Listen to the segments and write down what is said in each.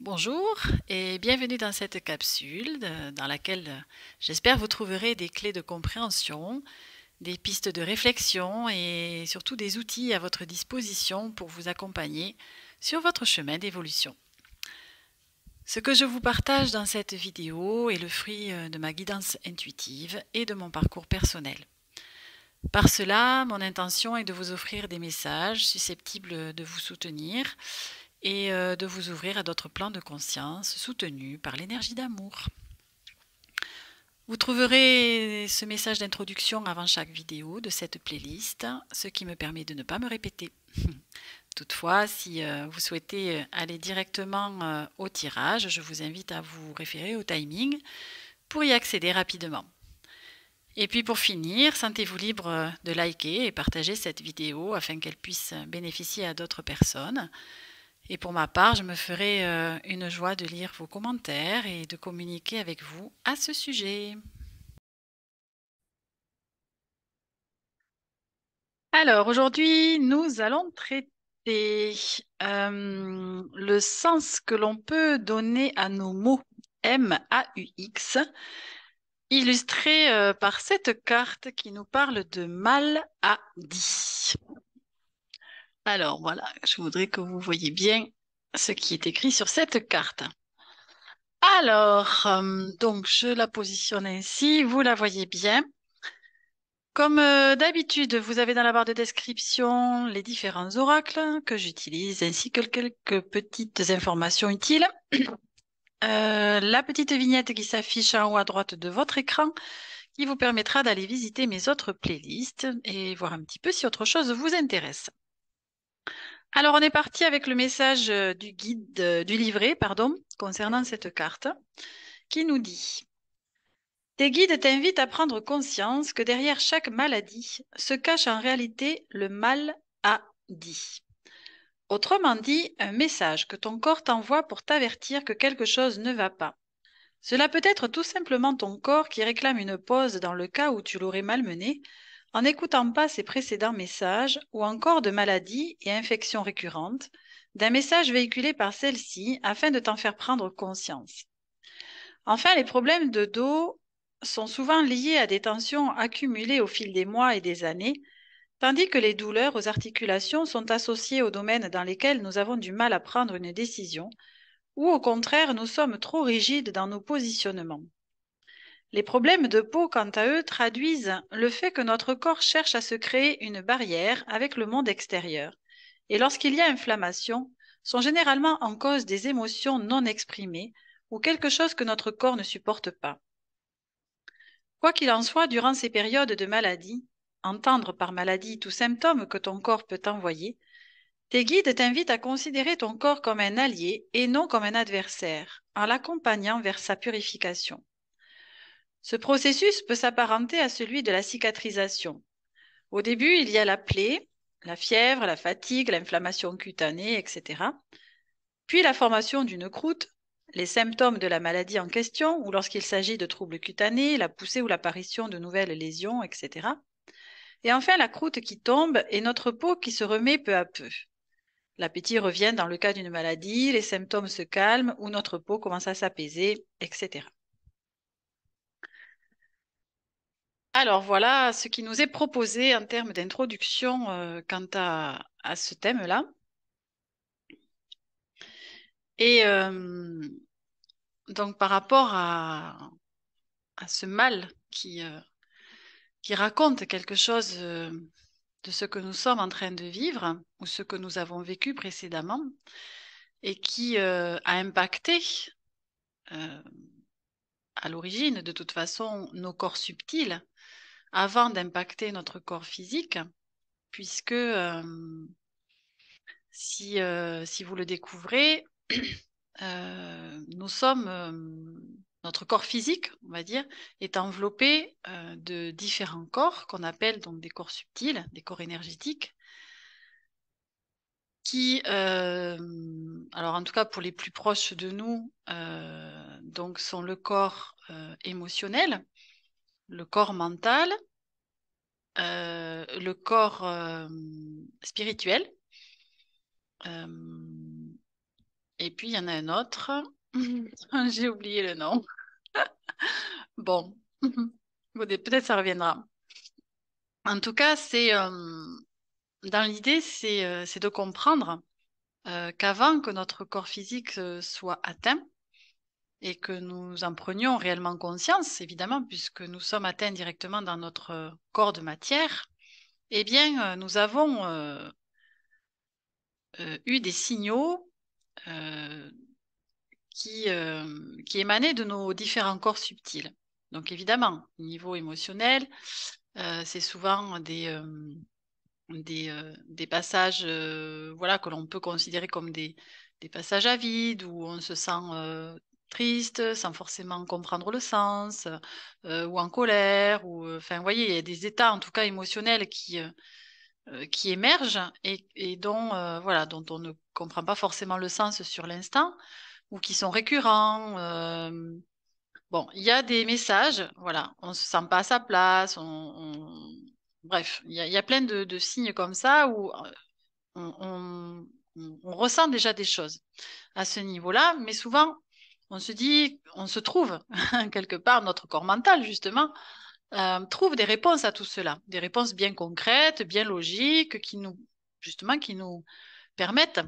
Bonjour et bienvenue dans cette capsule dans laquelle j'espère vous trouverez des clés de compréhension, des pistes de réflexion et surtout des outils à votre disposition pour vous accompagner sur votre chemin d'évolution. Ce que je vous partage dans cette vidéo est le fruit de ma guidance intuitive et de mon parcours personnel. Par cela, mon intention est de vous offrir des messages susceptibles de vous soutenir et de vous ouvrir à d'autres plans de conscience soutenus par l'énergie d'amour. Vous trouverez ce message d'introduction avant chaque vidéo de cette playlist, ce qui me permet de ne pas me répéter. Toutefois, si vous souhaitez aller directement au tirage, je vous invite à vous référer au timing pour y accéder rapidement. Et puis pour finir, sentez-vous libre de liker et partager cette vidéo afin qu'elle puisse bénéficier à d'autres personnes. Et pour ma part, je me ferai une joie de lire vos commentaires et de communiquer avec vous à ce sujet. Alors, aujourd'hui, nous allons traiter le sens que l'on peut donner à nos mots M-A-U-X, illustré par cette carte qui nous parle de mal-a-dit. Alors, voilà, je voudrais que vous voyez bien ce qui est écrit sur cette carte. Alors, donc je la positionne ainsi, vous la voyez bien. Comme d'habitude, vous avez dans la barre de description les différents oracles que j'utilise ainsi que quelques petites informations utiles. La petite vignette qui s'affiche en haut à droite de votre écran qui vous permettra d'aller visiter mes autres playlists et voir un petit peu si autre chose vous intéresse. Alors, on est parti avec le message du guide, du livret, pardon, concernant cette carte, qui nous dit: tes guides t'invitent à prendre conscience que derrière chaque maladie se cache en réalité le mal à dit. Autrement dit, un message que ton corps t'envoie pour t'avertir que quelque chose ne va pas. Cela peut être tout simplement ton corps qui réclame une pause dans le cas où tu l'aurais malmené, en n'écoutant pas ses précédents messages, ou encore de maladies et infections récurrentes, d'un message véhiculé par celle-ci afin de t'en faire prendre conscience. Enfin, les problèmes de dos sont souvent liés à des tensions accumulées au fil des mois et des années, tandis que les douleurs aux articulations sont associées aux domaines dans lesquels nous avons du mal à prendre une décision, ou au contraire, nous sommes trop rigides dans nos positionnements. Les problèmes de peau, quant à eux, traduisent le fait que notre corps cherche à se créer une barrière avec le monde extérieur, et lorsqu'il y a inflammation, sont généralement en cause des émotions non exprimées ou quelque chose que notre corps ne supporte pas. Quoi qu'il en soit, durant ces périodes de maladie, entendre par maladie tout symptôme que ton corps peut t'envoyer, tes guides t'invitent à considérer ton corps comme un allié et non comme un adversaire, en l'accompagnant vers sa purification. Ce processus peut s'apparenter à celui de la cicatrisation. Au début, il y a la plaie, la fièvre, la fatigue, l'inflammation cutanée, etc. Puis la formation d'une croûte, les symptômes de la maladie en question, ou lorsqu'il s'agit de troubles cutanés, la poussée ou l'apparition de nouvelles lésions, etc. Et enfin la croûte qui tombe et notre peau qui se remet peu à peu. L'appétit revient dans le cas d'une maladie, les symptômes se calment ou notre peau commence à s'apaiser, etc. Alors voilà ce qui nous est proposé en termes d'introduction quant à ce thème-là. Et donc par rapport à ce mal qui raconte quelque chose de ce que nous sommes en train de vivre ou ce que nous avons vécu précédemment et qui a impacté euh, à l'origine, de toute façon, nos corps subtils avant d'impacter notre corps physique, puisque si vous le découvrez, nous sommes, notre corps physique, on va dire, est enveloppé de différents corps qu'on appelle donc des corps subtils, des corps énergétiques, qui, alors en tout cas pour les plus proches de nous, donc sont le corps émotionnel, le corps mental, le corps spirituel, et Et puis, il y en a un autre. J'ai oublié le nom. Bon, bon, peut-être ça reviendra. En tout cas, dans l'idée, c'est de comprendre qu'avant que notre corps physique soit atteint et que nous en prenions réellement conscience, évidemment, puisque nous sommes atteints directement dans notre corps de matière, eh bien, nous avons eu des signaux euh, qui émanaient de nos différents corps subtils. Donc, évidemment, au niveau émotionnel, c'est souvent des passages voilà, que l'on peut considérer comme des passages à vide, où on se sent triste sans forcément comprendre le sens, ou en colère, enfin, vous voyez, il y a des états en tout cas émotionnels qui émergent et dont, voilà, dont on ne comprend pas forcément le sens sur l'instant, ou qui sont récurrents. Bon, il y a des messages, voilà, on se sent pas à sa place, bref, il y a plein de signes comme ça où on, on- on ressent déjà des choses à ce niveau-là, mais souvent on se dit, on se trouve quelque part, notre corps mental justement, trouve des réponses à tout cela, des réponses bien concrètes, bien logiques, justement, qui nous permettent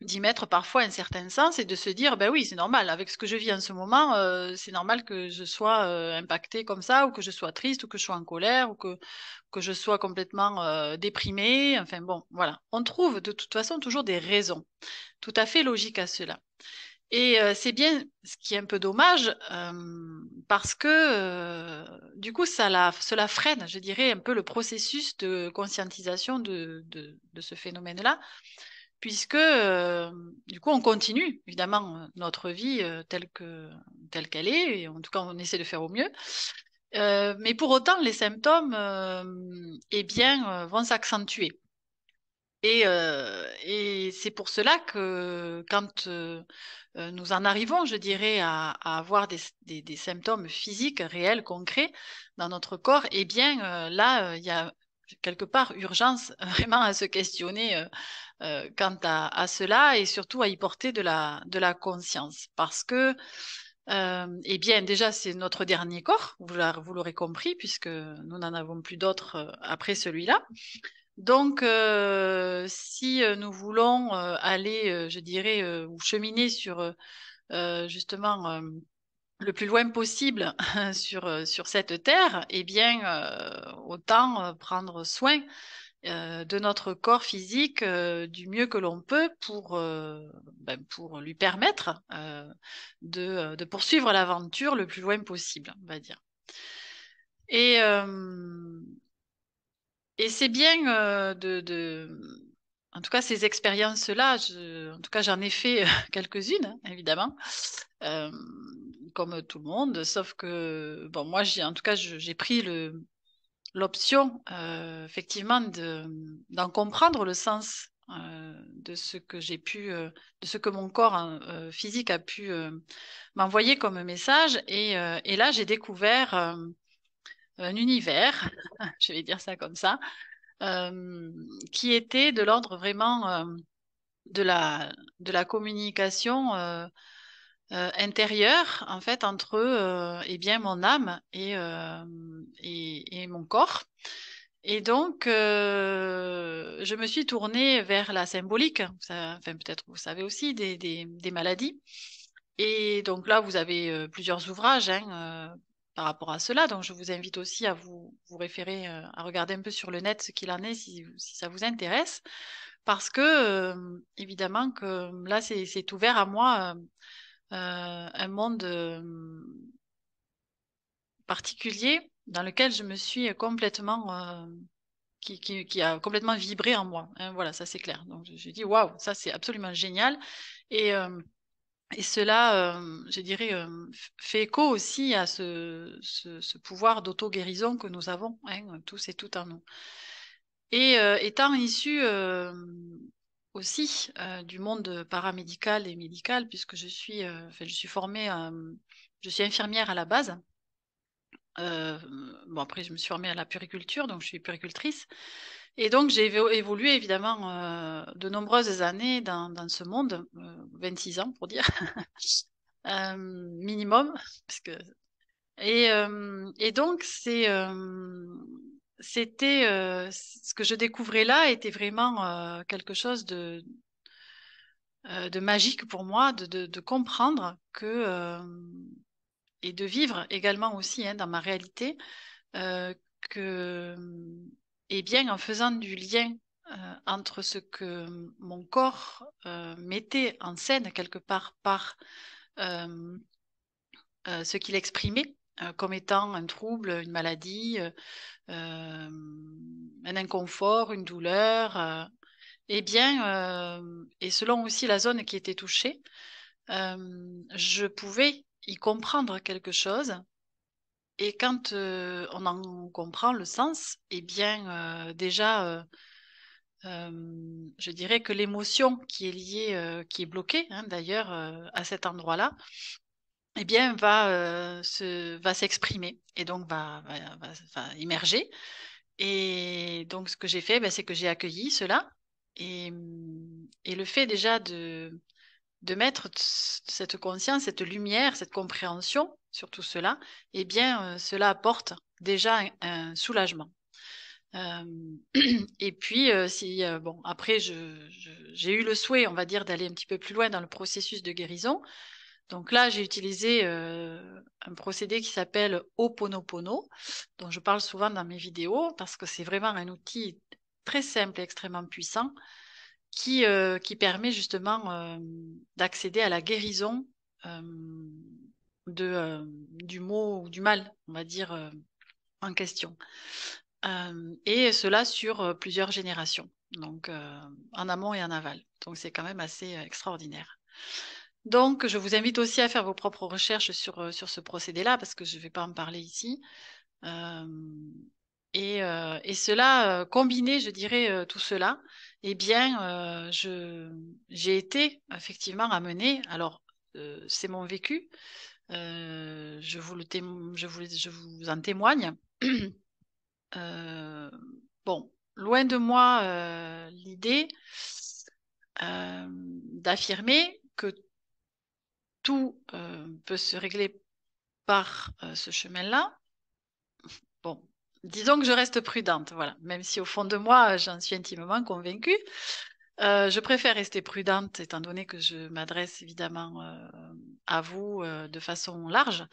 d'y mettre parfois un certain sens et de se dire, ben oui, c'est normal, avec ce que je vis en ce moment, c'est normal que je sois impactée comme ça, ou que je sois triste, ou que je sois en colère, ou que je sois complètement déprimée. Enfin bon, voilà. On trouve de toute façon toujours des raisons tout à fait logiques à cela. Et c'est bien ce qui est un peu dommage, parce que du coup, cela freine, je dirais, un peu le processus de conscientisation de ce phénomène-là puisque du coup on continue évidemment notre vie telle qu'elle est, et en tout cas on essaie de faire au mieux. Mais pour autant les symptômes eh bien, vont s'accentuer. Et c'est pour cela que quand nous en arrivons, je dirais, à avoir des symptômes physiques réels, concrets dans notre corps, eh bien là, il y a quelque part urgence vraiment à se questionner quant à cela et surtout à y porter de la conscience. Parce que, eh bien, déjà, c'est notre dernier corps, vous l'aurez compris, puisque nous n'en avons plus d'autres après celui-là. Donc, si nous voulons aller, je dirais, ou cheminer sur justement le plus loin possible sur cette terre, eh bien, autant prendre soin de notre corps physique du mieux que l'on peut pour lui permettre de poursuivre l'aventure le plus loin possible, on va dire. Et, euh, et c'est bien en tout cas, ces expériences-là, en tout cas, j'en ai fait quelques-unes, hein, évidemment, euh, comme tout le monde, sauf que, bon, moi, en tout cas, j'ai pris l'option, effectivement, d'en comprendre le sens de ce que de ce que mon corps physique a pu m'envoyer comme message. Et là, j'ai découvert un univers, je vais dire ça comme ça, euh, qui était de l'ordre vraiment de de la communication intérieure, en fait, entre eh bien, mon âme et mon corps. Et donc, je me suis tournée vers la symbolique. Enfin, peut-être vous savez aussi des maladies. Et donc là, vous avez plusieurs ouvrages hein, par rapport à cela. Donc, je vous invite aussi à vous référer, à regarder un peu sur le net ce qu'il en est si ça vous intéresse. Parce que, évidemment, que là, c'est ouvert à moi un monde particulier dans lequel je me suis complètement qui a complètement vibré en moi. Hein, voilà, ça c'est clair. Donc j'ai dit waouh, ça c'est absolument génial. Et, euh, et cela, je dirais, fait écho aussi à ce pouvoir d'auto-guérison que nous avons, hein, tous et toutes en nous. Et étant issue aussi du monde paramédical et médical, puisque enfin, je suis formée, je suis infirmière à la base. Bon, après, je me suis formée à la puriculture, donc je suis puricultrice. Et donc, j'ai évolué évidemment de nombreuses années dans ce monde, 26 ans pour dire, minimum. Parce que... et donc, c'était ce que je découvrais là était vraiment quelque chose de magique pour moi, de comprendre que, et de vivre également aussi hein, dans ma réalité, euh, que, eh bien, en faisant du lien entre ce que mon corps mettait en scène quelque part par euh, ce qu'il exprimait comme étant un trouble, une maladie, un inconfort, une douleur, eh bien, et selon aussi la zone qui était touchée, je pouvais y comprendre quelque chose. Et quand on en comprend le sens, eh bien, déjà, je dirais que l'émotion qui est liée, qui est bloquée, hein, d'ailleurs, à cet endroit-là, eh bien, va s'exprimer et donc va immerger. Et donc, ce que j'ai fait, ben, c'est que j'ai accueilli cela. Et le fait déjà de mettre cette conscience, cette lumière, cette compréhension sur tout cela, eh bien, cela apporte déjà un soulagement. Euh, et puis, si, bon, après, j'ai eu le souhait, on va dire, d'aller un petit peu plus loin dans le processus de guérison. Donc là, j'ai utilisé un procédé qui s'appelle Ho'oponopono, dont je parle souvent dans mes vidéos, parce que c'est vraiment un outil très simple et extrêmement puissant qui permet justement d'accéder à la guérison euh, du mot ou du mal, on va dire, en question. Et cela sur plusieurs générations, donc en amont et en aval. Donc c'est quand même assez extraordinaire. Donc je vous invite aussi à faire vos propres recherches sur ce procédé-là, parce que je ne vais pas en parler ici. Euh, et cela, combiné, je dirais, tout cela, eh bien, j'ai été effectivement amenée, alors c'est mon vécu, je vous en témoigne. Euh, bon, loin de moi l'idée d'affirmer que tout peut se régler par ce chemin-là. Bon, disons que je reste prudente, voilà. Même si au fond de moi, j'en suis intimement convaincue. Je préfère rester prudente étant donné que je m'adresse évidemment à vous de façon large.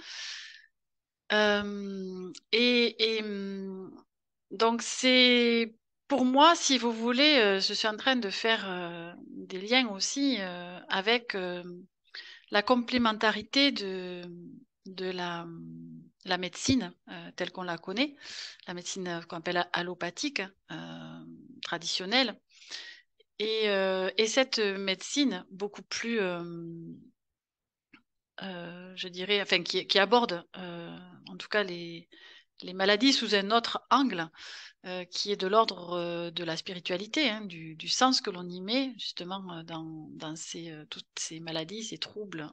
Donc c'est pour moi, si vous voulez, je suis en train de faire des liens aussi avec la complémentarité de la médecine telle qu'on la connaît, la médecine qu'on appelle allopathique, traditionnelle, et cette médecine beaucoup plus, je dirais, enfin, qui aborde en tout cas les maladies sous un autre angle, qui est de l'ordre de la spiritualité, hein, du sens que l'on y met justement dans toutes ces maladies, ces troubles,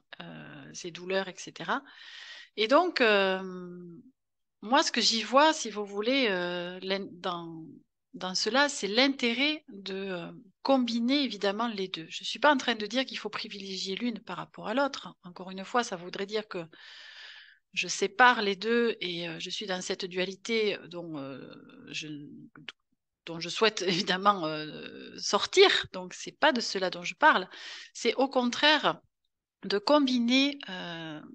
ces douleurs, etc. Et donc, moi, ce que j'y vois, si vous voulez, dans cela, c'est l'intérêt de combiner évidemment les deux. Je ne suis pas en train de dire qu'il faut privilégier l'une par rapport à l'autre. Encore une fois, ça voudrait dire que je sépare les deux et je suis dans cette dualité je, dont je souhaite évidemment sortir. Donc, c'est pas de cela dont je parle. C'est au contraire de combiner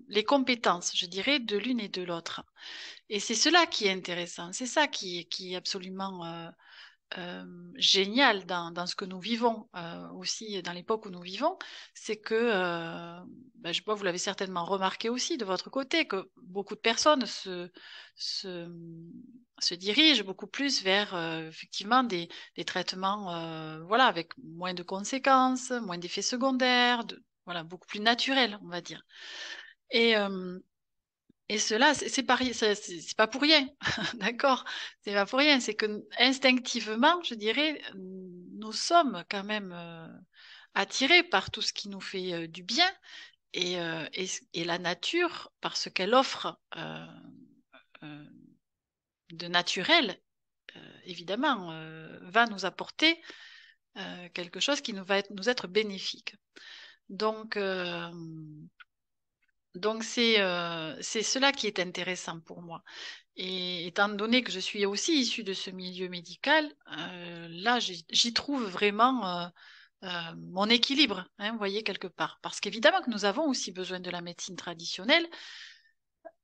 les compétences, je dirais, de l'une et de l'autre. Et c'est cela qui est intéressant, c'est ça qui est absolument génial dans ce que nous vivons, aussi dans l'époque où nous vivons, c'est que, ben, je sais pas, vous l'avez certainement remarqué aussi de votre côté, que beaucoup de personnes se, se dirigent beaucoup plus vers effectivement des traitements voilà, avec moins de conséquences, moins d'effets secondaires, voilà, beaucoup plus naturels, on va dire. Et, euh, et cela, c'est pas pour rien, d'accord? C'est pas pour rien. C'est que instinctivement, je dirais, nous sommes quand même attirés par tout ce qui nous fait du bien et la nature, parce qu'elle offre de naturel, évidemment, va nous apporter quelque chose qui nous être bénéfique. Donc, c'est cela qui est intéressant pour moi. Et étant donné que je suis aussi issue de ce milieu médical, là, j'y trouve vraiment mon équilibre, hein, vous voyez, quelque part. Parce qu'évidemment que nous avons aussi besoin de la médecine traditionnelle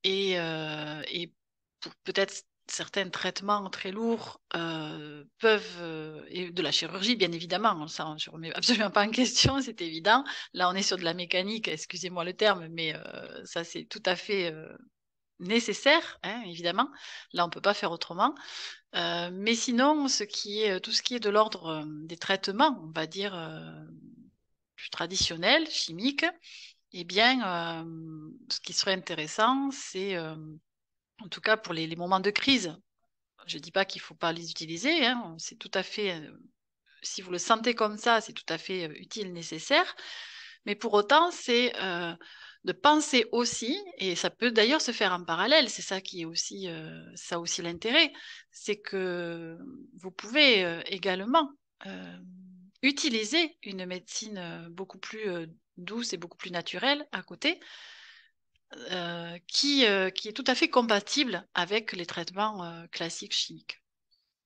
et pour peut-être certains traitements très lourds et de la chirurgie, bien évidemment, ça, je ne remets absolument pas en question, c'est évident. Là, on est sur de la mécanique, excusez-moi le terme, mais ça, c'est tout à fait nécessaire, hein, évidemment. Là, on ne peut pas faire autrement. Mais sinon, tout ce qui est de l'ordre des traitements, on va dire plus traditionnels, chimiques, eh bien, ce qui serait intéressant, c'est, en tout cas pour les moments de crise, je ne dis pas qu'il ne faut pas les utiliser, hein, c'est tout à fait, si vous le sentez comme ça, c'est tout à fait utile, nécessaire. Mais pour autant, c'est de penser aussi, et ça peut d'ailleurs se faire en parallèle, c'est ça qui est aussi, ça aussi l'intérêt, c'est que vous pouvez également euh, utiliser une médecine beaucoup plus douce et beaucoup plus naturelle à côté, qui est tout à fait compatible avec les traitements classiques chimiques.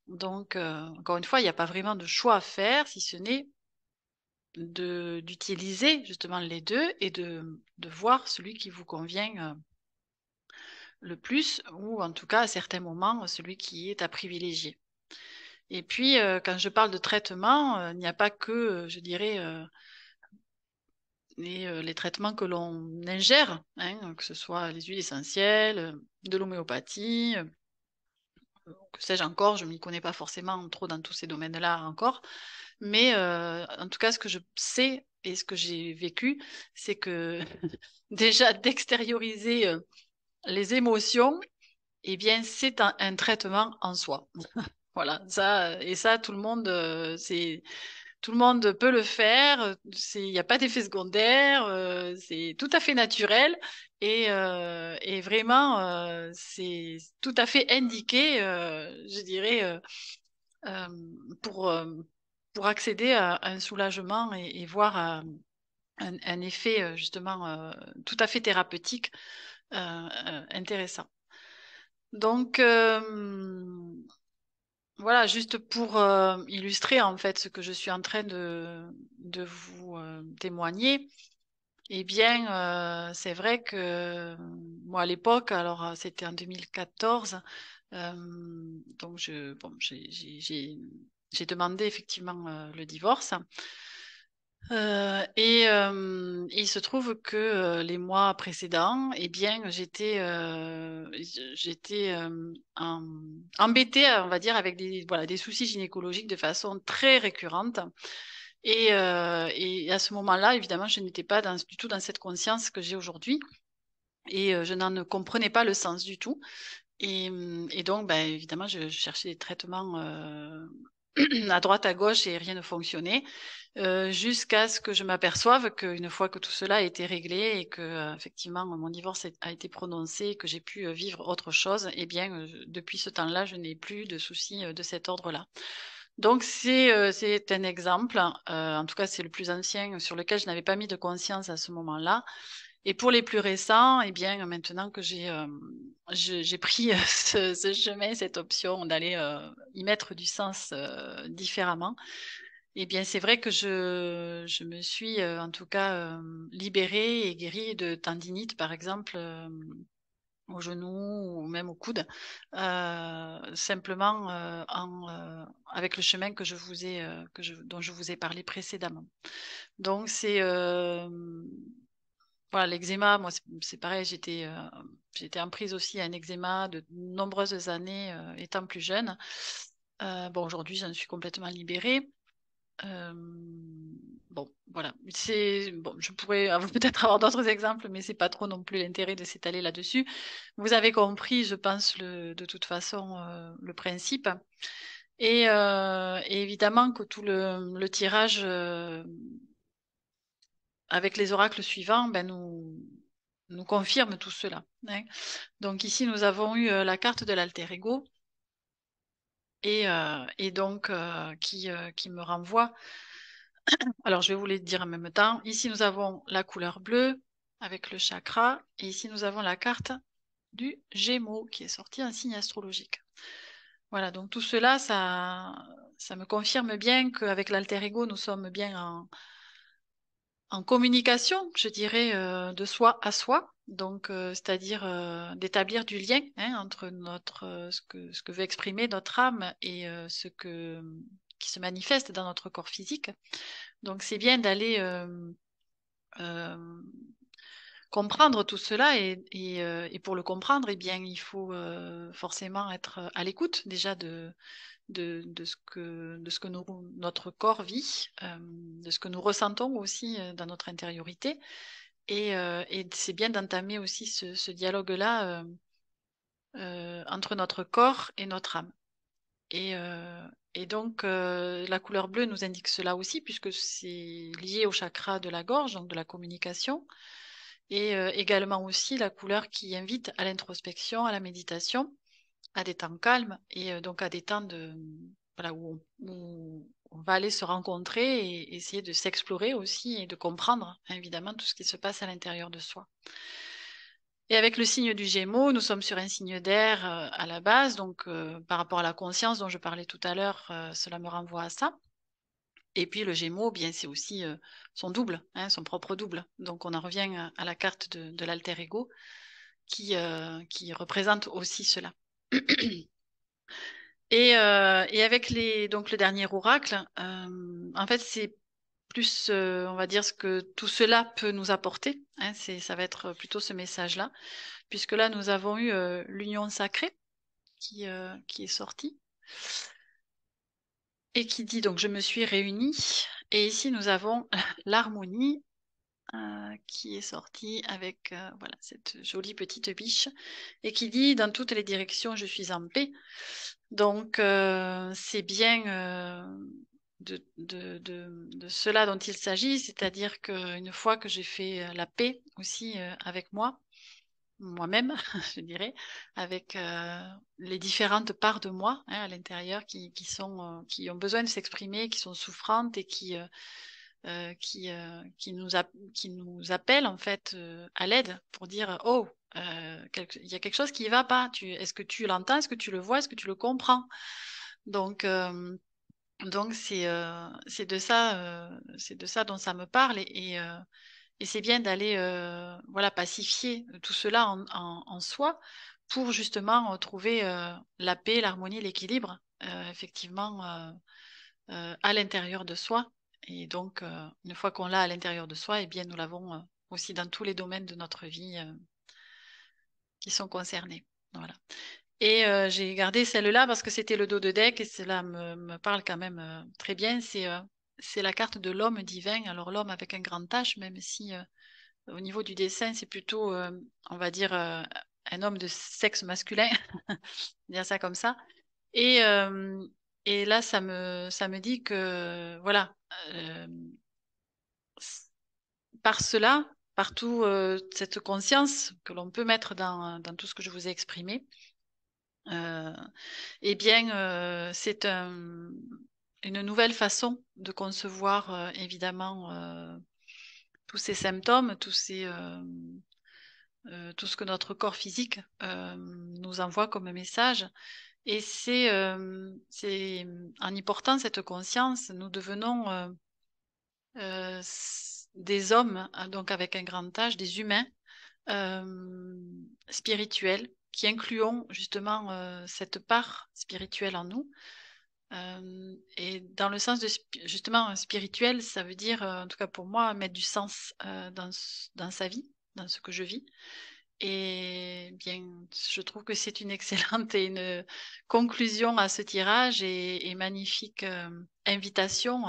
Donc, encore une fois, il n'y a pas vraiment de choix à faire, si ce n'est d'utiliser justement les deux et de voir celui qui vous convient le plus, ou en tout cas à certains moments, celui qui est à privilégier. Et puis, quand je parle de traitement, il n'y a pas que, je dirais, les traitements que l'on ingère, hein, que ce soit les huiles essentielles, de l'homéopathie, que sais-je encore, je ne m'y connais pas forcément trop dans tous ces domaines-là encore. Mais en tout cas, ce que je sais et ce que j'ai vécu, c'est que déjà d'extérioriser les émotions, eh bien, c'est un traitement en soi. Voilà, ça, et ça, tout le monde peut le faire. Il n'y a pas d'effet secondaire, c'est tout à fait naturel et vraiment, c'est tout à fait indiqué, je dirais, euh, pour, euh, pour accéder à un soulagement et voir un effet justement tout à fait thérapeutique intéressant. Donc voilà, juste pour illustrer en fait ce que je suis en train de vous témoigner, eh bien c'est vrai que moi à l'époque, alors c'était en 2014, euh, donc j'ai demandé effectivement le divorce. Il se trouve que les mois précédents, eh bien, j'étais embêtée, on va dire, avec voilà, des soucis gynécologiques de façon très récurrente. Et à ce moment-là, évidemment, je n'étais pas du tout dans cette conscience que j'ai aujourd'hui. Et je n'en comprenais pas le sens du tout. Et donc, ben, évidemment, je cherchais des traitements à droite, à gauche et rien ne fonctionnait. Jusqu'à ce que je m'aperçoive qu'une fois que tout cela a été réglé et que effectivement mon divorce a été prononcé et que j'ai pu vivre autre chose, eh bien depuis ce temps-là, je n'ai plus de soucis de cet ordre-là. Donc c'est un exemple, en tout cas c'est le plus ancien sur lequel je n'avais pas mis de conscience à ce moment-là. Et pour les plus récents, eh bien maintenant que j'ai pris ce chemin, cette option d'aller y mettre du sens différemment, eh bien, c'est vrai que je me suis en tout cas libérée et guérie de tendinite, par exemple, au genou ou même au coude, simplement avec le chemin que dont je vous ai parlé précédemment. Donc, voilà, l'eczéma, moi, c'est pareil, j'étais en prise aussi à un eczéma de nombreuses années étant plus jeune. Bon, aujourd'hui, j'en suis complètement libérée. Euh, bon, voilà. Bon, je pourrais peut-être avoir d'autres exemples, mais c'est pas trop non plus l'intérêt de s'étaler là-dessus. Vous avez compris, je pense, de toute façon, le principe. Et évidemment que tout le tirage avec les oracles suivants, ben, nous confirme tout cela, hein. Donc ici, nous avons eu la carte de l'alter ego. et donc qui me renvoie. Alors, je vais vous les dire en même temps. Ici, nous avons la couleur bleue avec le chakra. Et ici, nous avons la carte du Gémeaux qui est sortie en signe astrologique. Voilà, donc tout cela, ça me confirme bien qu'avec l'alter ego, nous sommes bien en communication, je dirais, de soi à soi. Donc, c'est-à-dire d'établir du lien hein, entre ce que veut exprimer notre âme et qui se manifeste dans notre corps physique. Donc, c'est bien d'aller euh, comprendre tout cela et pour le comprendre, eh bien, il faut forcément être à l'écoute déjà de ce que notre corps vit, de ce que nous ressentons aussi dans notre intériorité. Et c'est bien d'entamer aussi ce dialogue-là entre notre corps et notre âme. Et donc, la couleur bleue nous indique cela aussi, puisque c'est lié au chakra de la gorge, donc de la communication, et également aussi la couleur qui invite à l'introspection, à la méditation, à des temps calmes, et donc à des temps voilà, où on va aller se rencontrer et essayer de s'explorer aussi et de comprendre, hein, évidemment, tout ce qui se passe à l'intérieur de soi. Et avec le signe du Gémeaux, nous sommes sur un signe d'air à la base, donc par rapport à la conscience dont je parlais tout à l'heure, cela me renvoie à ça. Et puis le Gémeaux, bien c'est aussi son double, hein, son propre double. Donc on en revient à la carte de l'alter ego qui représente aussi cela. Et avec donc le dernier oracle, en fait c'est plus, on va dire, ce que tout cela peut nous apporter. Hein, ça va être plutôt ce message-là, puisque là nous avons eu l'union sacrée qui est sortie et qui dit donc je me suis réunie. Et ici nous avons l'harmonie qui est sortie avec voilà cette jolie petite biche et qui dit dans toutes les directions je suis en paix. Donc c'est bien de cela dont il s'agit, c'est-à-dire qu'une fois que j'ai fait la paix aussi avec moi-même, je dirais, avec les différentes parts de moi hein, à l'intérieur qui ont besoin de s'exprimer, qui sont souffrantes et qui nous appellent en fait à l'aide pour dire oh il y a quelque chose qui ne va pas. Est-ce que tu l'entends? Est-ce que tu le vois? Est-ce que tu le comprends? Donc c'est de ça dont ça me parle et c'est bien d'aller voilà pacifier tout cela en soi pour justement trouver la paix, l'harmonie, l'équilibre effectivement à l'intérieur de soi. Et donc une fois qu'on l'a à l'intérieur de soi, eh bien nous l'avons aussi dans tous les domaines de notre vie qui sont concernés. Voilà. Et j'ai gardé celle-là parce que c'était le dos de deck et cela me parle quand même très bien. C'est la carte de l'homme divin. Alors l'homme avec un grand H, même si au niveau du dessin, c'est plutôt, on va dire, un homme de sexe masculin, dire ça comme ça. Et, euh, et là, ça me dit que, voilà, euh, par cela, par toute cette conscience que l'on peut mettre dans tout ce que je vous ai exprimé, euh, eh bien, c'est une nouvelle façon de concevoir, évidemment, tous ces symptômes, tout ce que notre corps physique nous envoie comme message. Et c'est en y portant cette conscience, nous devenons des hommes, hein, donc avec un grand H, des humains euh, spirituels, qui incluons justement cette part spirituelle en nous. Et dans le sens de justement spirituel, ça veut dire, en tout cas pour moi, mettre du sens dans sa vie, dans ce que je vis. Et bien, je trouve que c'est une excellente et une conclusion à ce tirage et magnifique invitation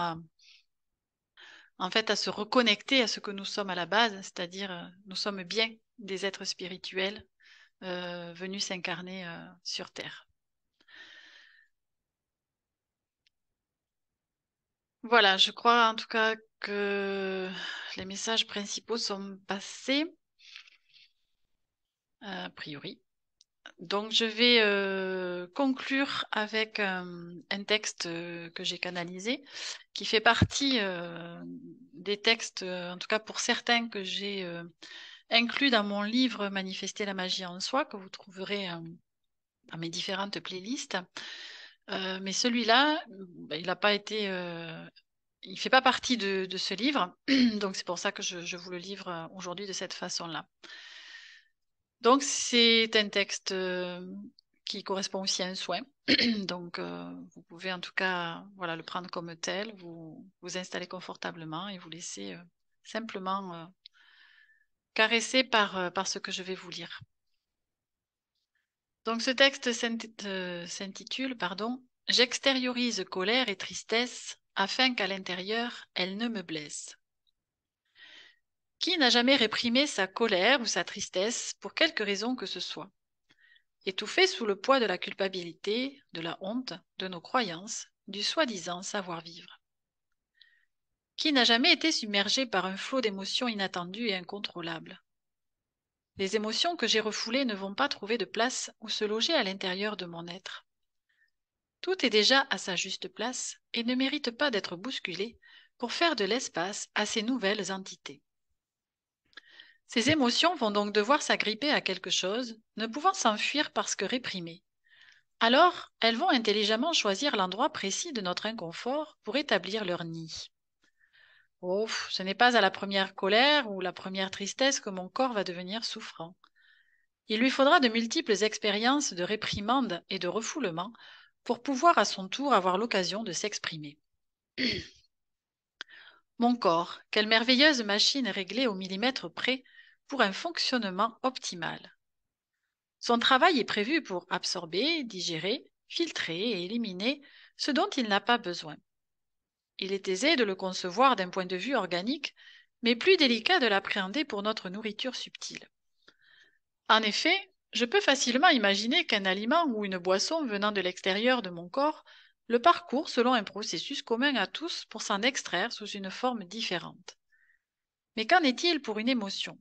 en fait, à se reconnecter à ce que nous sommes à la base, c'est-à-dire nous sommes bien des êtres spirituels venus s'incarner sur Terre. Voilà, je crois en tout cas que les messages principaux sont passés, a priori. Donc, je vais conclure avec un texte que j'ai canalisé, qui fait partie des textes, en tout cas pour certains, que j'ai inclus dans mon livre Manifester la magie en soi, que vous trouverez dans mes différentes playlists. Mais celui-là, ben, il n'a pas été, il fait pas partie de ce livre, donc c'est pour ça que je vous le livre aujourd'hui de cette façon-là. Donc, c'est un texte qui correspond aussi à un soin. Donc, vous pouvez en tout cas voilà, le prendre comme tel, vous installer confortablement et vous laisser simplement caresser par ce que je vais vous lire. Donc, ce texte s'intitule, pardon, J'extériorise colère et tristesse afin qu'à l'intérieur, elles ne me blessent. Qui n'a jamais réprimé sa colère ou sa tristesse pour quelque raison que ce soit? Étouffé sous le poids de la culpabilité, de la honte, de nos croyances, du soi-disant savoir-vivre. Qui n'a jamais été submergé par un flot d'émotions inattendues et incontrôlables? Les émotions que j'ai refoulées ne vont pas trouver de place ou se loger à l'intérieur de mon être. Tout est déjà à sa juste place et ne mérite pas d'être bousculé pour faire de l'espace à ces nouvelles entités. Ces émotions vont donc devoir s'agripper à quelque chose, ne pouvant s'enfuir parce que réprimées. Alors, elles vont intelligemment choisir l'endroit précis de notre inconfort pour établir leur nid. Oh, ce n'est pas à la première colère ou la première tristesse que mon corps va devenir souffrant. Il lui faudra de multiples expériences de réprimande et de refoulement pour pouvoir à son tour avoir l'occasion de s'exprimer. Mon corps, quelle merveilleuse machine réglée au millimètre près pour un fonctionnement optimal. Son travail est prévu pour absorber, digérer, filtrer et éliminer ce dont il n'a pas besoin. Il est aisé de le concevoir d'un point de vue organique, mais plus délicat de l'appréhender pour notre nourriture subtile. En effet, je peux facilement imaginer qu'un aliment ou une boisson venant de l'extérieur de mon corps le parcourt selon un processus commun à tous pour s'en extraire sous une forme différente. Mais qu'en est-il pour une émotion?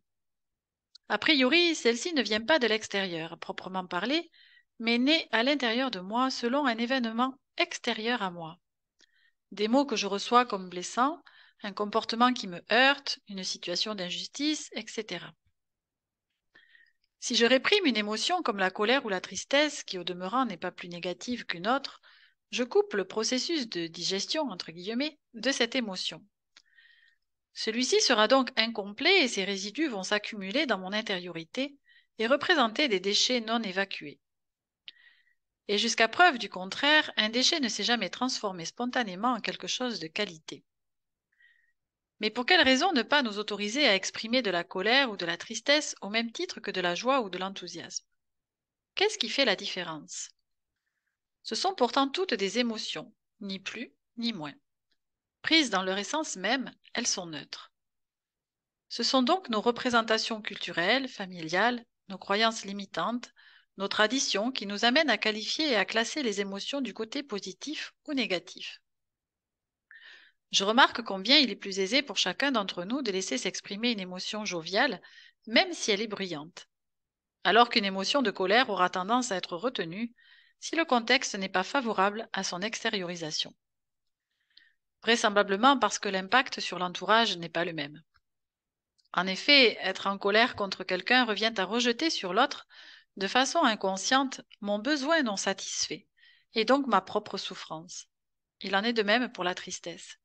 A priori, celle-ci ne vient pas de l'extérieur, à proprement parler, mais naît à l'intérieur de moi selon un événement extérieur à moi. Des mots que je reçois comme blessants, un comportement qui me heurte, une situation d'injustice, etc. Si je réprime une émotion comme la colère ou la tristesse, qui au demeurant n'est pas plus négative qu'une autre, je coupe le processus de digestion, entre guillemets, de cette émotion. Celui-ci sera donc incomplet et ses résidus vont s'accumuler dans mon intériorité et représenter des déchets non évacués. Et jusqu'à preuve du contraire, un déchet ne s'est jamais transformé spontanément en quelque chose de qualité. Mais pour quelle raison ne pas nous autoriser à exprimer de la colère ou de la tristesse au même titre que de la joie ou de l'enthousiasme? Qu'est-ce qui fait la différence? Ce sont pourtant toutes des émotions, ni plus ni moins. Prises dans leur essence même, elles sont neutres. Ce sont donc nos représentations culturelles, familiales, nos croyances limitantes, nos traditions qui nous amènent à qualifier et à classer les émotions du côté positif ou négatif. Je remarque combien il est plus aisé pour chacun d'entre nous de laisser s'exprimer une émotion joviale, même si elle est bruyante, alors qu'une émotion de colère aura tendance à être retenue si le contexte n'est pas favorable à son extériorisation. Vraisemblablement parce que l'impact sur l'entourage n'est pas le même. En effet, être en colère contre quelqu'un revient à rejeter sur l'autre, de façon inconsciente, mon besoin non satisfait, et donc ma propre souffrance. Il en est de même pour la tristesse.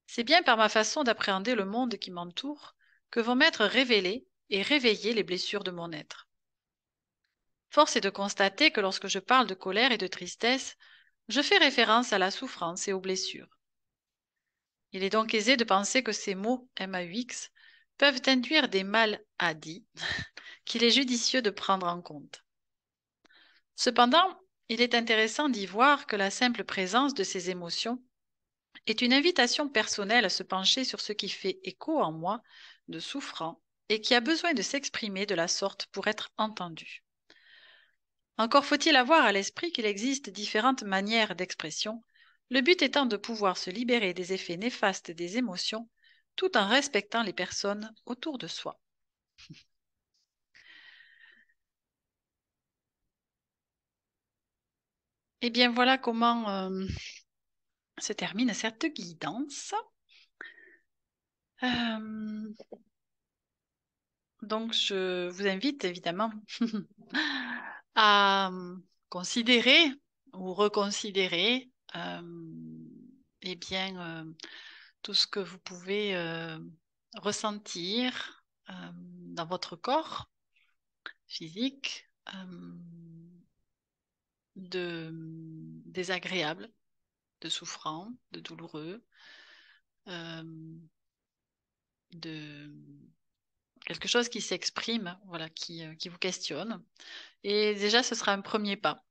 C'est bien par ma façon d'appréhender le monde qui m'entoure que vont m'être révélées et réveillées les blessures de mon être. Force est de constater que lorsque je parle de colère et de tristesse, je fais référence à la souffrance et aux blessures. Il est donc aisé de penser que ces mots MAUX peuvent induire des mal-dits qu'il est judicieux de prendre en compte. Cependant, il est intéressant d'y voir que la simple présence de ces émotions est une invitation personnelle à se pencher sur ce qui fait écho en moi de souffrant et qui a besoin de s'exprimer de la sorte pour être entendu. Encore faut-il avoir à l'esprit qu'il existe différentes manières d'expression, le but étant de pouvoir se libérer des effets néfastes des émotions tout en respectant les personnes autour de soi. Eh bien, voilà comment se termine cette guidance. Euh, donc, je vous invite évidemment à considérer ou reconsidérer eh bien, tout ce que vous pouvez ressentir dans votre corps physique de désagréable, de souffrant, de douloureux, euh, de quelque chose qui s'exprime, voilà, qui vous questionne. Et déjà, ce sera un premier pas.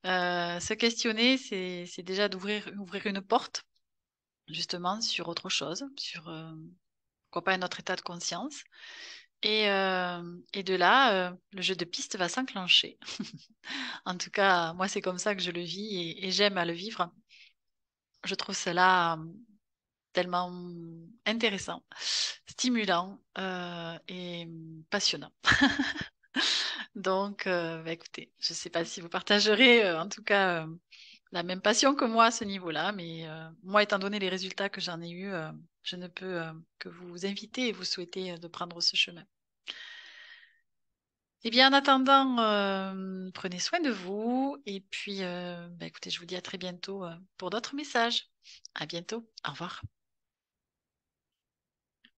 Se questionner, c'est déjà ouvrir une porte, justement, sur autre chose, sur, pourquoi pas un autre état de conscience. Et de là, le jeu de piste va s'enclencher. En tout cas, moi, c'est comme ça que je le vis et j'aime à le vivre. Je trouve cela tellement intéressant, stimulant et passionnant. Donc, bah, écoutez, je ne sais pas si vous partagerez en tout cas la même passion que moi à ce niveau-là, mais moi, étant donné les résultats que j'en ai eus, je ne peux que vous inviter et vous souhaiter de prendre ce chemin. Eh bien, en attendant, prenez soin de vous et puis, bah, écoutez, je vous dis à très bientôt pour d'autres messages. À bientôt. Au revoir.